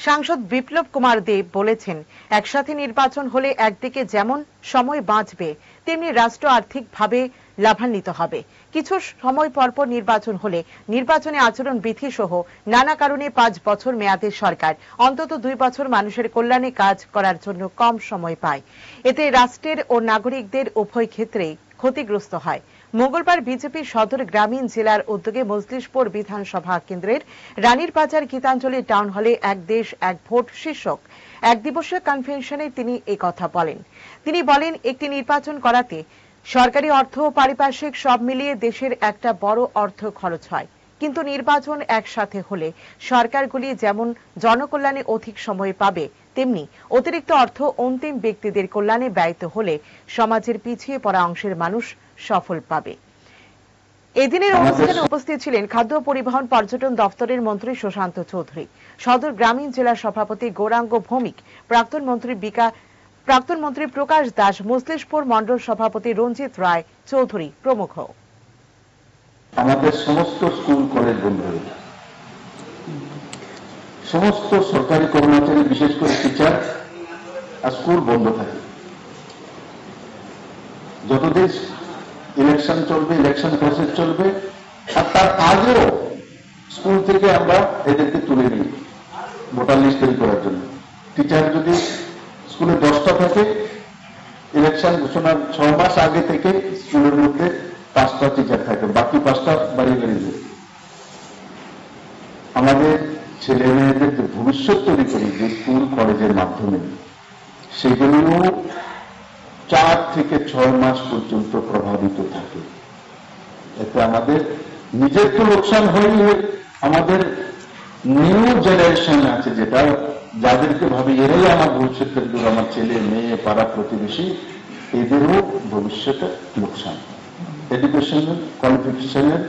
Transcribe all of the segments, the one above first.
সাংসদ বিপ্লব কুমার দেব বলেছেন, একসাথে নির্বাচন হলে একদিকে যেমন সময় বাঁচবে, তেমনি রাষ্ট্র আর্থিকভাবে লাভান্বিত হবে। কিছু সময় পরপর নির্বাচন হলে নির্বাচনে আচরণ বিধি সহ নানা কারণে 5 বছর মেয়াদের সরকার অন্তত 2 বছর মানুষের কল্যাণে কাজ করার জন্য কম সময় পায়। এতে রাষ্ট্রের ও নাগরিকদের উভয় ক্ষেত্রেই ক্ষতিগ্রস্ত হয়। মঙ্গলবার বিজেপি সদর গ্রামীণ জেলার উদ্যোগে মজলিশপুর বিধানসভা কেন্দ্রের রানীর বাজার গীতাঞ্জলি টাউন হলে এক দেশ এক ভোট শীর্ষক এক দিবসীয় কনভেনশনে তিনি এই কথা বলেন। তিনি বলেন, একটি নির্বাচন করাতে সরকারি অর্থ ও পারিপার্শ্বিক সব মিলিয়ে দেশের একটা বড় অর্থ খরচ হয়, কিন্তু নির্বাচন একসাথে হলে সরকারগুলি যেমন জনকল্যাণে অধিক সময় পাবে, তেমনি অতিরিক্ত অর্থ অন্তিম ব্যক্তিদের কল্যাণে ব্যয়িত হলে সমাজের পিছিয়ে পড়া অংশের মানুষ সফল পাবে। এদিনের অনুষ্ঠানে উপস্থিত ছিলেন খাদ্য পরিবহন পর্যটন দপ্তরের মন্ত্রী সুশান্ত চৌধুরী, সদর গ্রামীণ জেলার সভাপতি গৌরাঙ্গ ভৌমিক, প্রাক্তন মন্ত্রী প্রকাশ দাস, মজলিশপুর মণ্ডল সভাপতি রঞ্জিত রায় চৌধুরী প্রমুখ। আমাদের সমস্ত স্কুল কলেজ বন্ধ হয়ে যায়, সমস্ত সরকারি কর্মচারী বিশেষ করে টিচার আর স্কুল বন্ধ থাকে। যতদিন ইলেকশন চলবে, ইলেকশন প্রসেস চলবে, আর তার আগেও স্কুল থেকে আমরা এদেরকে তুলে নিই ভোটার লিস্ট তৈরি করার জন্য। টিচার যদি স্কুলে 10টা থাকে, ইলেকশন ঘোষণার 6 মাস আগে থেকে স্কুলের মধ্যে 5টা টিচার থাকে, বাকি 5টা বাড়ি বেরিয়ে। আমাদের ছেলে মেয়েদের যে ভবিষ্যৎ তৈরি করি যে স্কুল কলেজের মাধ্যমে, সেগুলো 4 থেকে 6 মাস পর্যন্ত প্রভাবিত থাকে। এতে আমাদের নিজের তো লোকসান হয়ে, আমাদের নিউ জেনারেশন আছে যেটা, যাদেরকে ভাবে এরাই আমার ভবিষ্যতের দূর, আমার ছেলে মেয়ে পাড়া প্রতিবেশী, এদেরও ভবিষ্যতে লোকসান। এডুকেশনের কোয়ালিফিকেশনের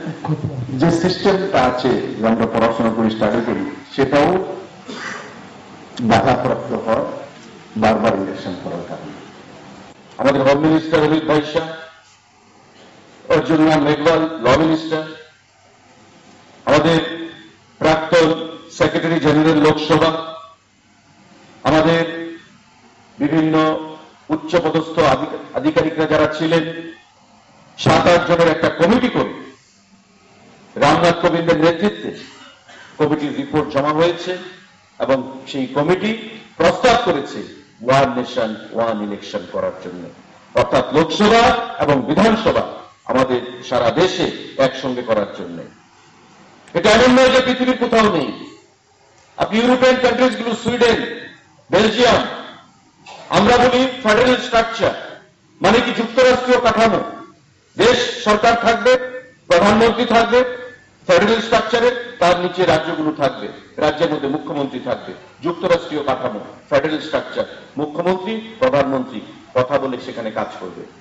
যে সিস্টেমটা আছে, আমরা পড়াশোনা করি, স্টাডি করি, সেটাও বাধাপ্রাপ্ত হয় বারবার ইলেকশন করার কারণে। আমাদের হোম মিনিস্টার অমিত ভাই শাহ, অর্জুন রাম মেঘওয়াল ল মিনিস্টার, আমাদের প্রাক্তন সেক্রেটারি জেনারেল লোকসভা, আমাদের বিভিন্ন উচ্চপদস্থ আধিকারিকরা যারা ছিলেন, 7-8 জনের একটা কমিটি করে রামনাথ কোবিন্দের নেতৃত্বে কমিটির রিপোর্ট জমা হয়েছে এবং সেই কমিটি প্রস্তাব করেছে ওয়ান নেশন ওয়ান ইলেকশন করার জন্য, অর্থাৎ লোকসভা এবং বিধানসভা আমাদের সারা দেশে একসঙ্গে করার জন্য। এটা এমন নয় যে পৃথিবীর কোথাও নেই। আপনি ইউরোপিয়ান কান্ট্রিজ গুলো, সুইডেন, বেলজিয়াম, আমরা বলি ফেডারেল স্ট্রাকচার, মানে কি যুক্তরাষ্ট্রীয় কাঠামো। দেশ সরকার থাকবে, প্রধানমন্ত্রী থাকবে ফেডারেল স্ট্রাকচারে, তার নিচে রাজ্যগুলো থাকবে, রাজ্যের মধ্যে মুখ্যমন্ত্রী থাকবে। যুক্তরাষ্ট্রীয় কাঠামো, ফেডারেল স্ট্রাকচার, মুখ্যমন্ত্রী প্রধানমন্ত্রী কথা বলে সেখানে কাজ করবে।